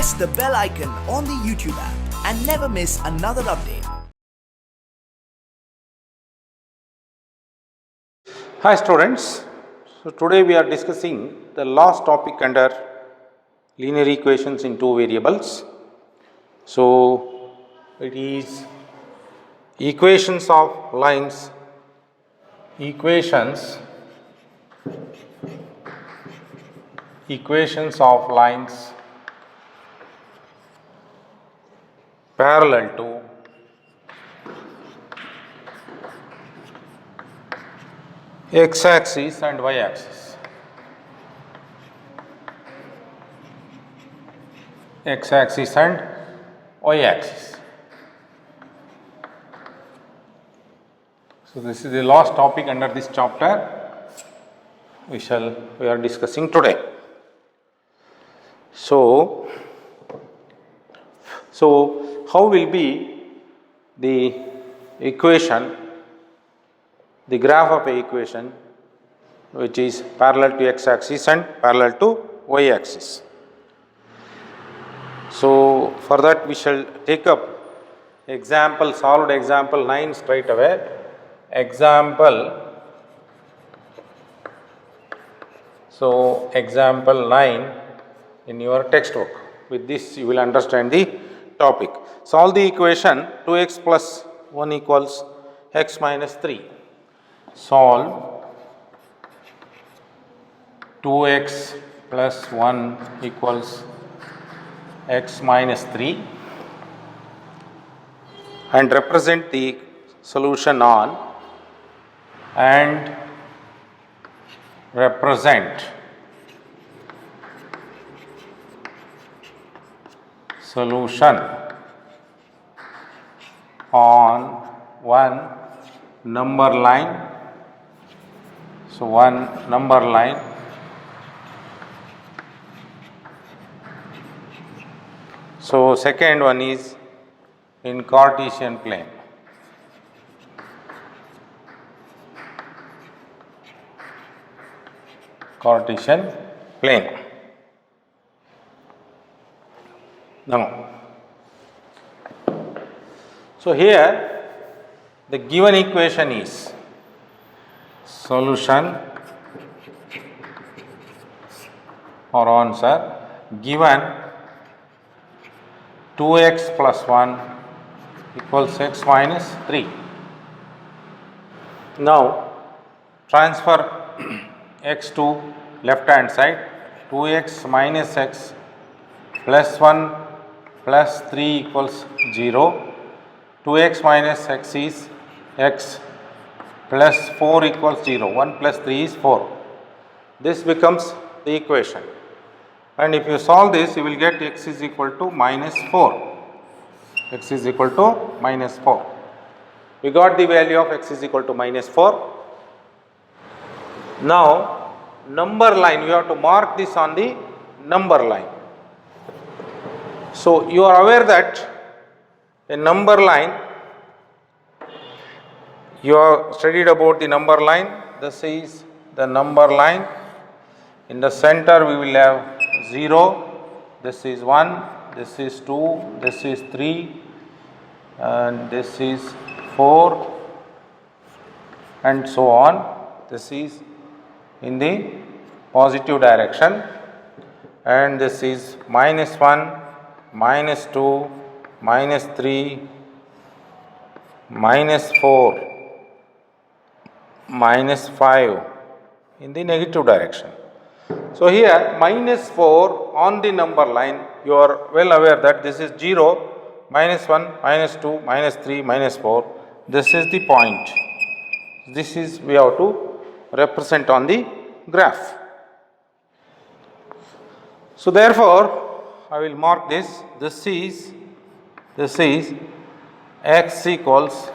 press the bell icon on the YouTube app and never miss another update. Hi students, so today we are discussing the last topic under linear equations in two variables. So it is equations of lines, equations of lines parallel to x-axis and y-axis. X-axis and y-axis. So this is the last topic under this chapter we are discussing today. So how will be the equation, the graph of a equation which is parallel to x-axis and parallel to y-axis? So for that we shall take up example, solved example 9 straight away. Example 9 in your textbook. With this you will understand the topic. Solve the equation 2x plus 1 equals x minus 3. Solve 2x plus 1 equals x minus 3 and represent the solution on one number line. So one number line So second one is in Cartesian plane. Now, so here the given equation is solution or answer given 2x plus 1 equals x minus 3. Now transfer x to left hand side, 2x minus x plus 1 plus 3 equals 0. 2x minus x is x plus 4 equals 0. 1 plus 3 is 4. This becomes the equation. And if you solve this, you will get x is equal to minus 4. X is equal to minus 4. We got the value of x is equal to minus 4. Now, number line, you have to mark this on the number line. So, you are aware that a number line, you have studied about the number line. This is the number line. In the center, we will have 0, this is 1, this is 2, this is 3, and this is 4, and so on. This is in the positive direction, and this is minus 1, minus 2, minus 3, minus 4, minus 5 in the negative direction. So here minus 4 on the number line, you are well aware that this is 0, minus 1, minus 2, minus 3, minus 4. This is the point. This is we have to represent on the graph. So therefore, I will mark this. This is x equals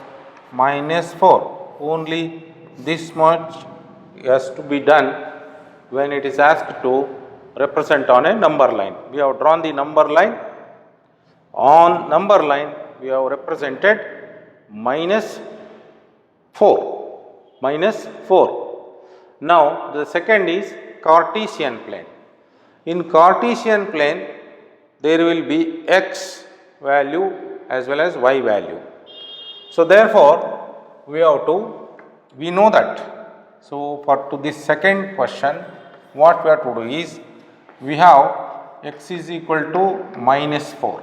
minus 4. Only this much has to be done when it is asked to represent on a number line. We have drawn the number line. On number line, we have represented minus 4. Now, the second is Cartesian plane. In Cartesian plane, there will be x value as well as y value. So therefore, we know that. So for to this second question, what we have to do is, we have x is equal to minus 4.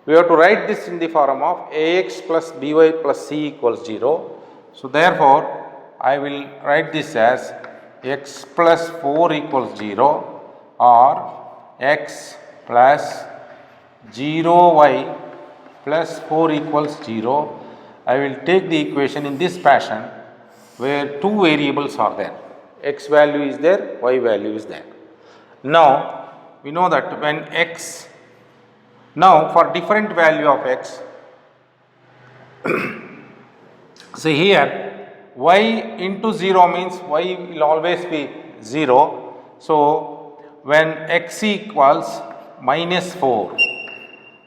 We have to write this in the form of ax plus by plus c equals 0. So therefore, I will write this as x plus 4 equals 0 or x plus 0y plus 4 equals 0. I will take the equation in this fashion where two variables are there. X value is there, y value is there. Now, we know that when x, now for different value of x, see here, y into 0 means y will always be 0. So, when x equals minus 4,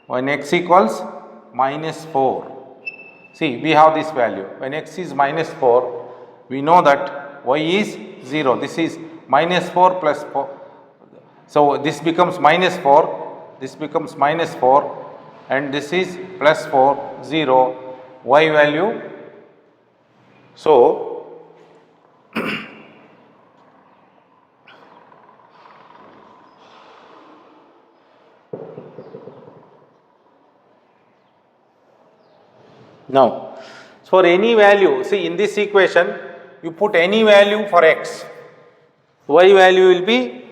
when x equals minus 4, see we have this value. When x is minus 4, we know that y is 0. This is minus 4 plus 4. So, this becomes minus 4, this becomes minus 4 and this is plus 4, 0, y value. So, now, for any value, see in this equation, you put any value for x, y value will be,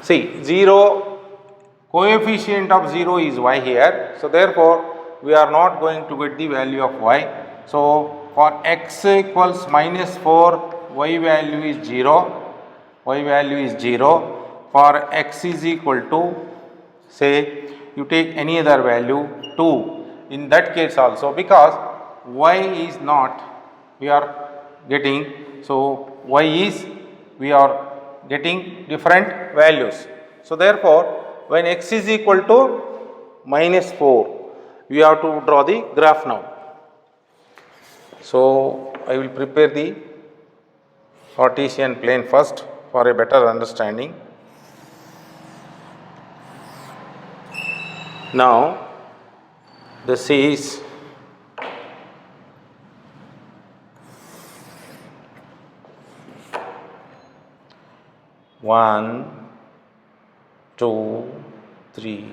see 0, coefficient of 0 is y here. So, therefore, we are not going to get the value of y. So, for x equals minus 4, y value is 0, y value is 0. For x is equal to, say you take any other value 2, in that case also, because y is not, we are getting, so y is, we are getting different values. So therefore, when x is equal to minus 4, we have to draw the graph now. So I will prepare the Cartesian plane first for a better understanding. Now this is one, 2, 3,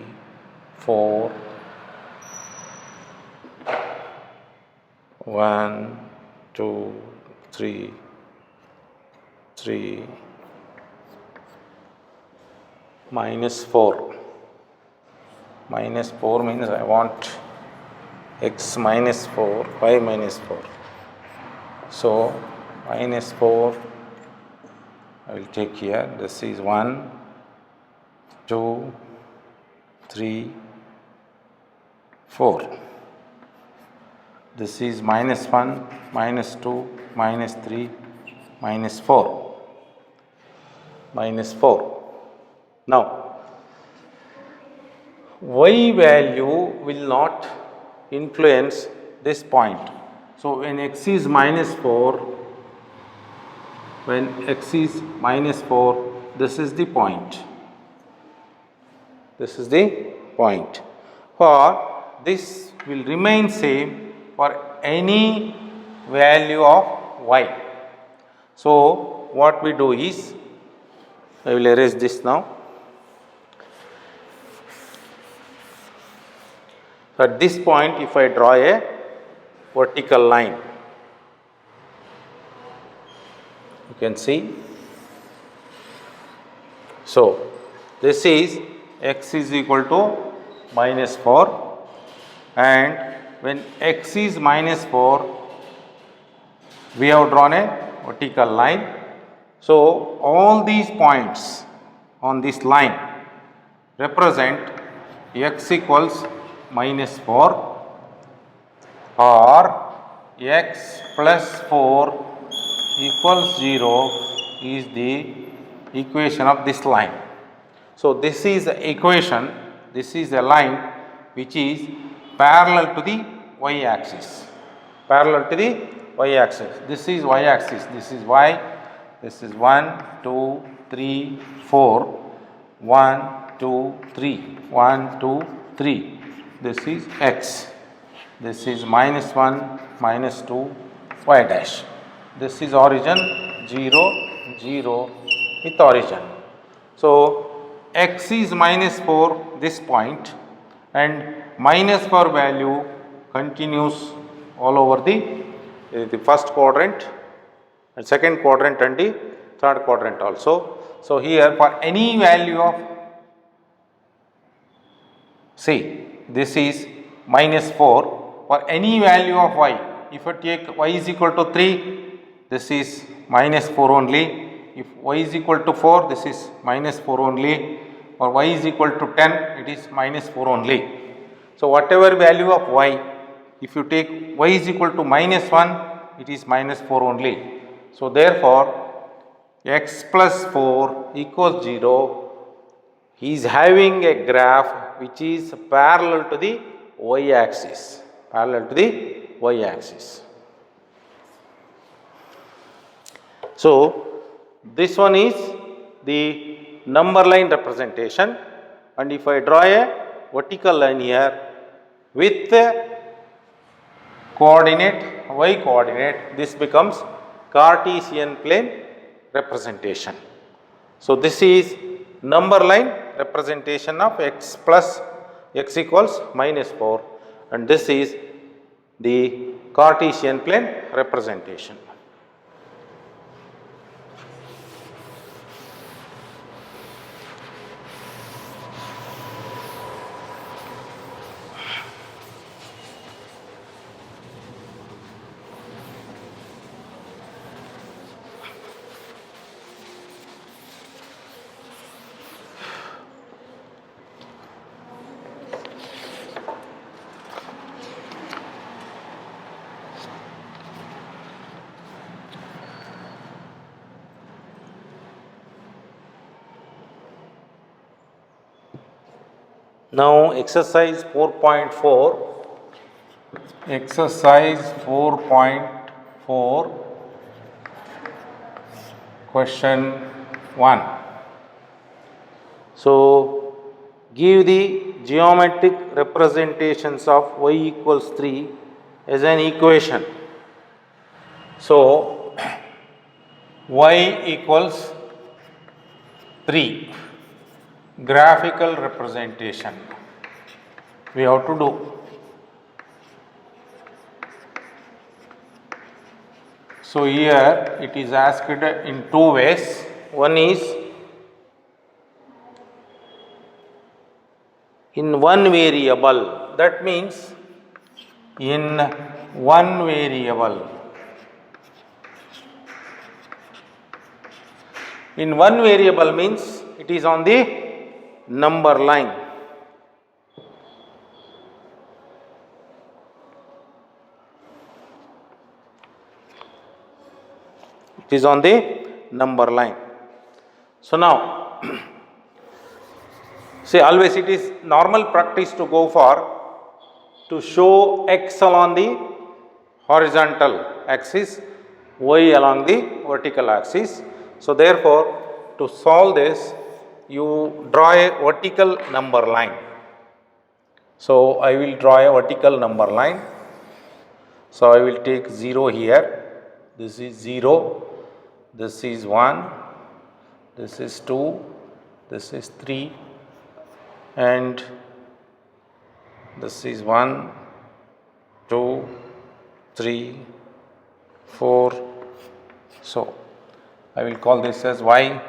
4, 1, 2, 3, 3, minus 4. Minus 4 means I want x minus 4, y minus 4. So, minus 4, I will take here, this is 1, 2, 3, 4. This is minus 1, minus 2, minus 3, minus 4, minus 4. Now, y value will not influence this point. So, when x is minus 4, when x is minus 4, this is the point. This is the point. For this will remain same for any value of y. So, what we do is, I will erase this now. At this point, if I draw a vertical line, you can see. So, this is x is equal to minus 4, and when x is minus 4, we have drawn a vertical line. So, all these points on this line represent x equals minus 4 or x plus 4 equals 0 is the equation of this line. So, this is the equation, this is a line which is parallel to the y axis, parallel to the y axis. This is y axis, this is y, this is 1, 2, 3, 4, 1, 2, 3, 1, 2, 3. This is x. This is minus 1, minus 2, y dash. This is origin 0, 0 with origin. So, x is minus 4 this point, and minus 4 value continues all over the first quadrant and second quadrant and the third quadrant also. So, here for any value of, see, this is minus 4 for any value of y. If you take y is equal to 3, this is minus 4 only. If y is equal to 4, this is minus 4 only. For y is equal to 10, it is minus 4 only. So, whatever value of y, if you take y is equal to minus 1, it is minus 4 only. So, therefore, x plus 4 equals 0. He is having a graph which is parallel to the y axis, parallel to the y axis. So, this one is the number line representation, and if I draw a vertical line here with coordinate y coordinate, this becomes Cartesian plane representation. So, this is number line representation of x plus x equals minus 4, and this is the Cartesian plane representation. Now, exercise 4.4. Exercise 4.4, question 1. So, give the geometric representations of y equals 3 as an equation. So, y equals 3. Graphical representation we have to do. So, here it is asked in two ways. One is in one variable, that means in one variable. In one variable means it is on the number line. It is on the number line. So, now see, always it is normal practice to go for to show x along the horizontal axis, y along the vertical axis. So, therefore, to solve this, you draw a vertical number line. So, I will draw a vertical number line. So, I will take 0 here, this is 0, this is 1, this is 2, this is 3, and this is 1, 2, 3, 4. So, I will call this as y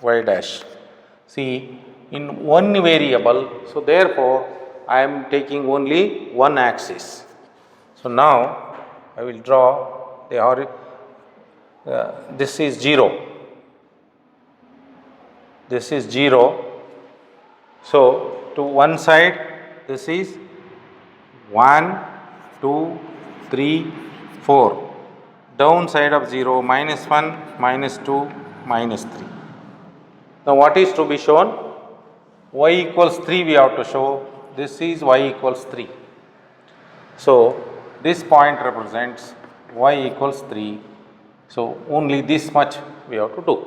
dash. See, in one variable, so therefore, I am taking only one axis. So, now I will draw the this is 0, this is 0. So, to one side this is 1, 2, 3, 4, down side of 0, minus 1, minus 2, minus 3. Now, what is to be shown? Y equals 3 we have to show. This is y equals 3. So, this point represents y equals 3. So, only this much we have to do.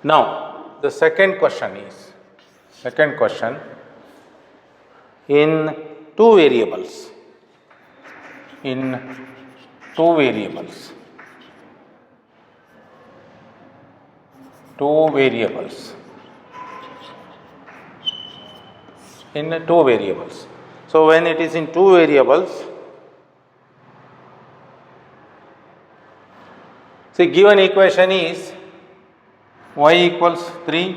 Now, the second question in two variables, in two variables, So, when it is in two variables, see, given equation is y equals 3.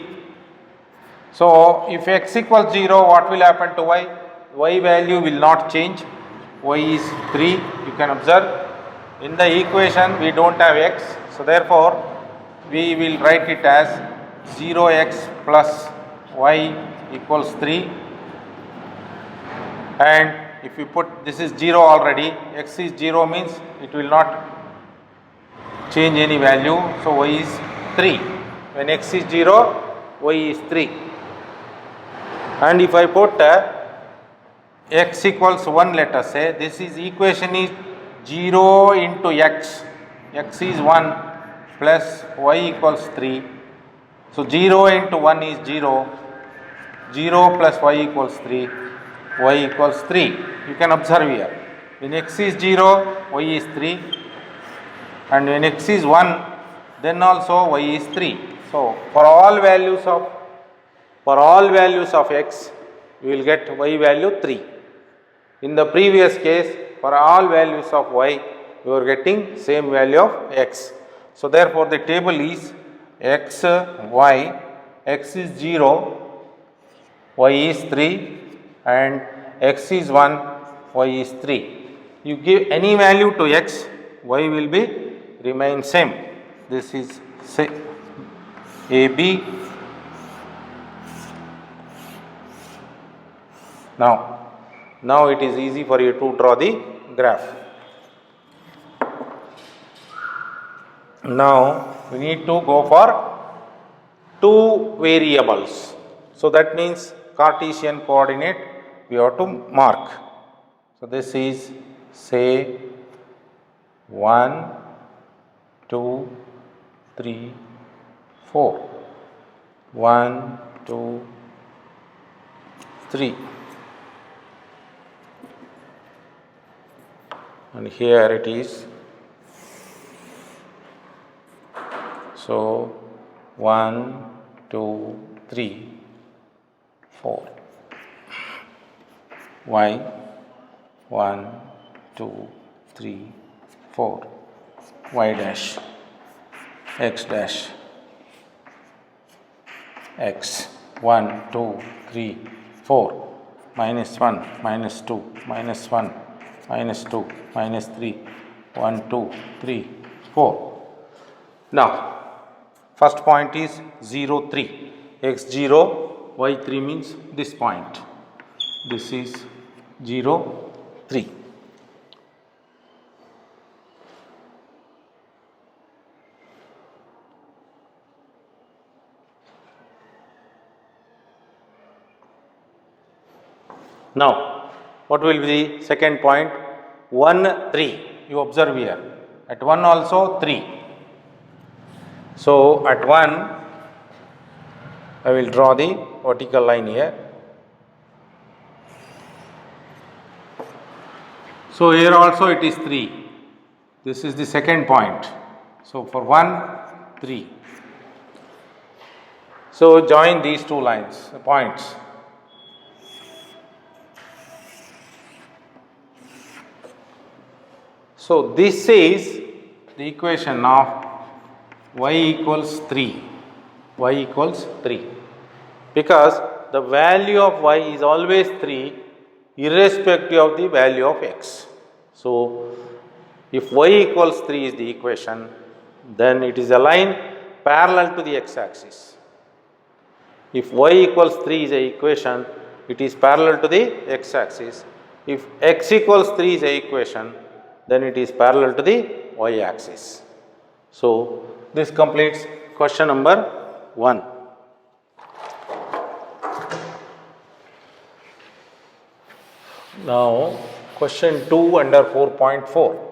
So, if x equals 0, what will happen to y? Y value will not change. Y is 3. You can observe in the equation we don't have x. So, therefore, we will write it as 0x plus y equals 3. And if you put this is 0 already, x is 0 means it will not change any value. So, y is 3. When x is 0, y is 3. And if I put x equals 1, let us say, this is equation is 0 into x is 1 plus y equals 3. So, 0 into 1 is 0, 0 plus y equals 3, y equals 3. You can observe here, when x is 0, y is 3, and when x is 1, then also y is 3. So, for all values of x, we will get y value 3. In the previous case, for all values of y, we are getting same value of x. So, therefore, the table is x, y, x is 0, y is 3, and x is 1, y is 3. You give any value to x, y will be remain same. This is say AB. Now it is easy for you to draw the graph. Now we need to go for two variables. So that means Cartesian coordinate we have to mark. So this is say 1, 2, 3, 4. 1, 2, 3. And here it is. So 1, 2, 3, 4. Y 1, 2, 3, 4. Y dash, x dash, x 1, 2, 3, 4. Minus 1, minus 2, minus 1, minus 2, minus 3, 1, 2, 3, 4. Now, first point is 0, 3. X 0, y 3 means this point. This is 0, 3. Now, what will be the second point? 1, 3. You observe here. At 1 also 3. So, at 1, I will draw the vertical line here. So, here also it is 3. This is the second point. So, for 1, 3. So, join these two lines, points. So, this is the equation of y equals 3, y equals 3, because the value of y is always 3 irrespective of the value of x. So, if y equals 3 is the equation, then it is a line parallel to the x axis. If y equals 3 is a equation, it is parallel to the x axis. If x equals 3 is a equation, then it is parallel to the y axis. So, this completes question number 1. Now, question 2 under 4.4.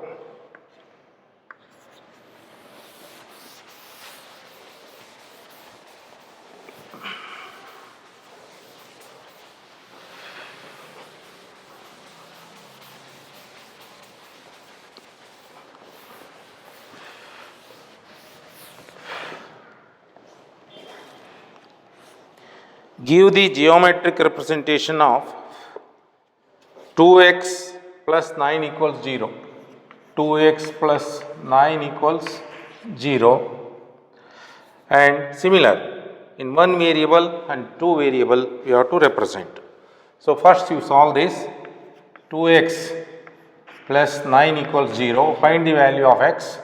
give the geometric representation of 2x plus 9 equals 0. 2x plus 9 equals 0. And similar, in one variable and two variable we have to represent. So first you solve this. 2x plus 9 equals 0. Find the value of x.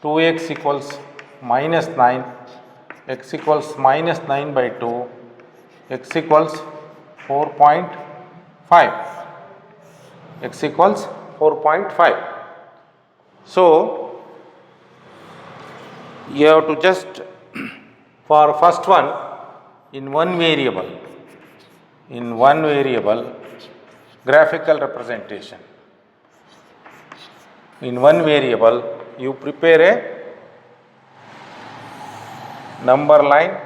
2x equals minus 9. X equals minus 9 by 2. X equals 4.5. X equals 4.5. So you have to just for first one in one variable graphical representation. In one variable you prepare a number line.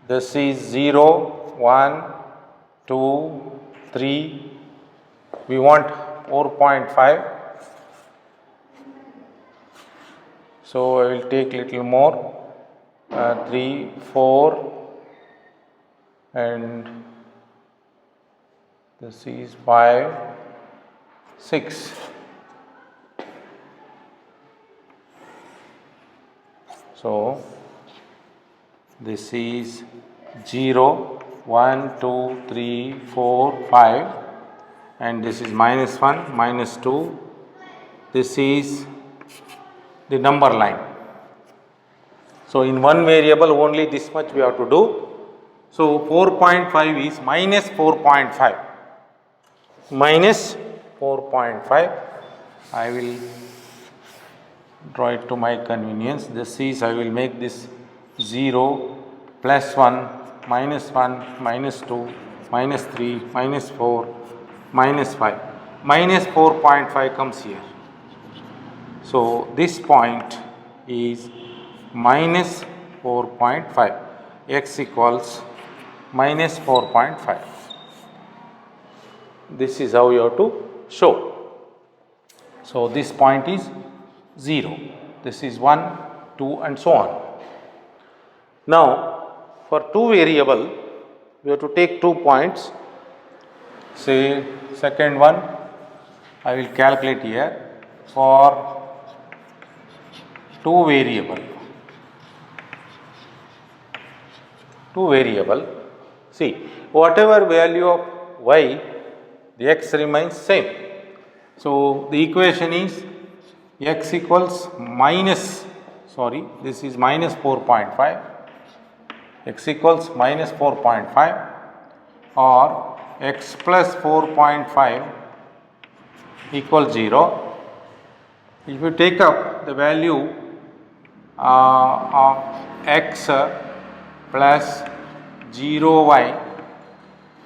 This is 0, 1, 2, 3. We want 4.5. So I will take little more. 3, 4, and this is 5, 6. So this is 0, 1, 2, 3, 4, 5, and this is minus 1, minus 2. This is the number line. So in one variable only this much we have to do. So 4.5 is minus 4.5. Minus 4.5. I will draw it to my convenience. This is, I will make this 0, plus 1, minus 2, minus 3, minus 4, minus 5. Minus 4.5 comes here. So this point is minus 4.5. X equals minus 4.5. This is how you have to show. So this point is 0. This is 1, 2, and so on. Now for two variable we have to take 2 points. Say second one I will calculate here for two variable. See, whatever value of y, the x remains same. So the equation is x equals minus, this is minus 4.5. X equals minus 4.5 or x plus 4.5 equals 0. If you take up the value of x plus 0y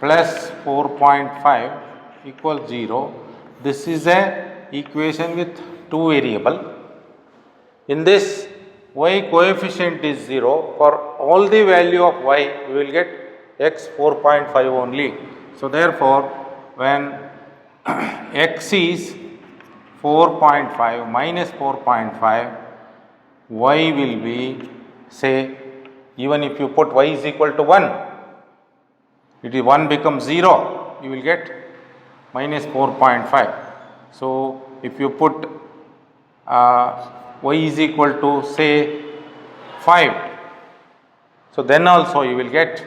plus 4.5 equals 0. This is a equation with two variable. In this y coefficient is 0. For all the value of y we will get x 4.5 only. So therefore when x is 4.5 minus 4.5, y will be, say, even if you put y is equal to 1, it is 1 becomes 0, you will get minus 4.5. So if you put y is equal to say 5, so then also you will get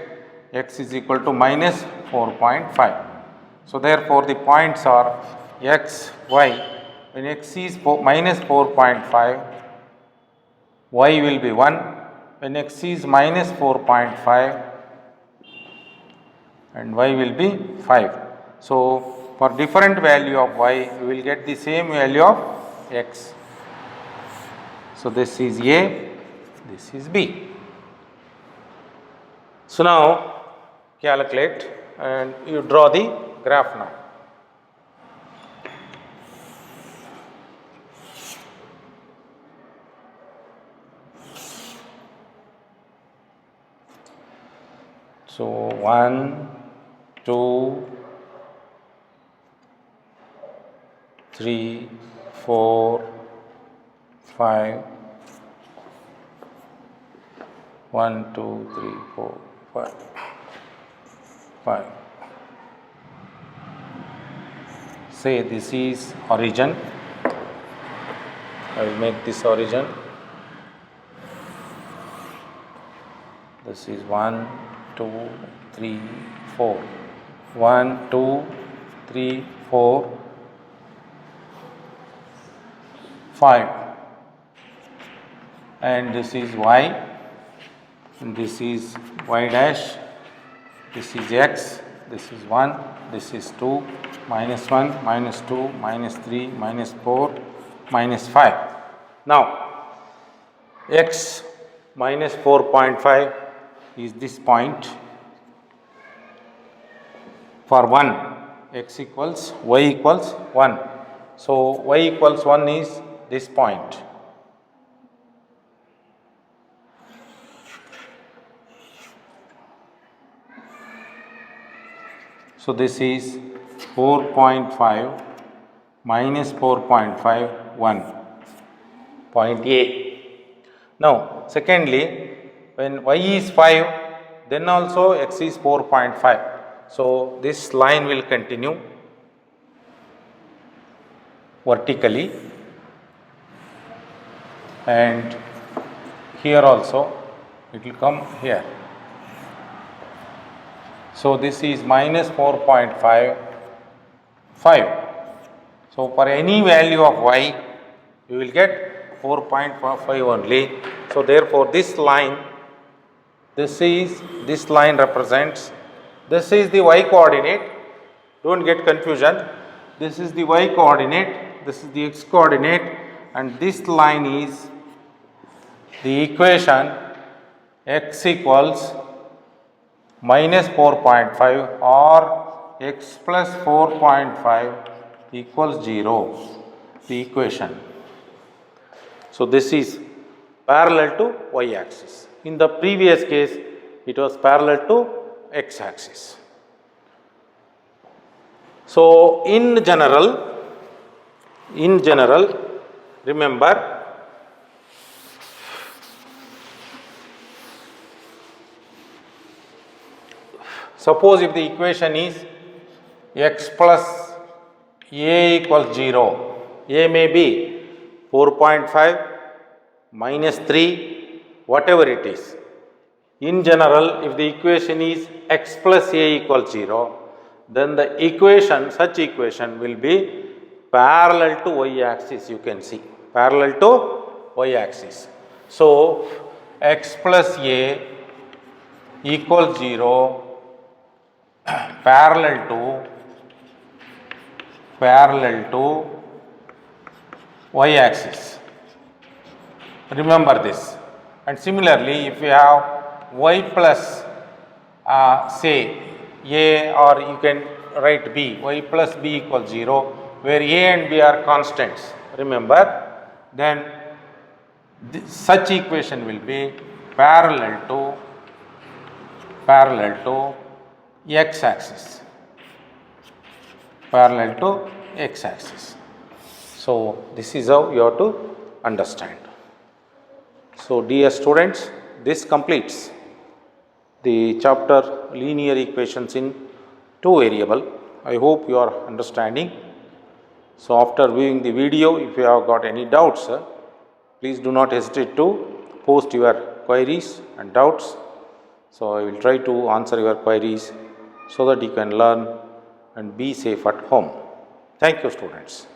x is equal to minus 4.5. So therefore the points are x, y. When x is minus 4.5, y will be 1. When x is minus 4.5 and y will be 5. So for different value of y, we will get the same value of x. So this is A, this is B. So now calculate and you draw the graph now. So 1, 2, 3, 4, 5. 1, 2, 3, 4, 5. 5. Say this is origin. I will make this origin. This is 1, 2, 3, 4. 1, 2, 3, 4, 5. And this is y. And this is y dash. This is x. This is 1. This is 2. Minus 1, minus 2, minus 3, minus 4, minus 5. Now, x minus 4.5 is this point. For 1, x equals, y equals 1. So, y equals 1 is this point. So, this is 4.5 minus 4.5, 1, point A. Now, secondly, when y is 5, then also x is 4.5. So, this line will continue vertically, and here also it will come here. So, this is minus 4.5, 5. So, for any value of y, you will get 4.5 only. So, therefore, this line represents, this is the y coordinate, do not get confusion. This is the y coordinate, this is the x coordinate, and this line is the equation x equals minus 4.5 or x plus 4.5 equals 0, the equation. So, this is parallel to y axis. In the previous case, it was parallel to x axis. So, in general, remember, suppose if the equation is x plus a equals 0, a may be 4.5, minus 3, whatever it is. In general, if the equation is x plus a equals 0, then the equation, such equation will be parallel to y axis, you can see, parallel to y axis. So, x plus a equals 0 parallel to y axis. Remember this. And similarly, if you have y plus say a, or you can write b, y plus b equals 0, where a and b are constants, remember, then such equation will be parallel to x axis, parallel to x axis. So, this is how you have to understand. So, dear students, this completes the chapter linear equations in two variable. I hope you are understanding. So, after viewing the video, if you have got any doubts, please do not hesitate to post your queries and doubts. So, I will try to answer your queries so that you can learn and be safe at home. Thank you, students.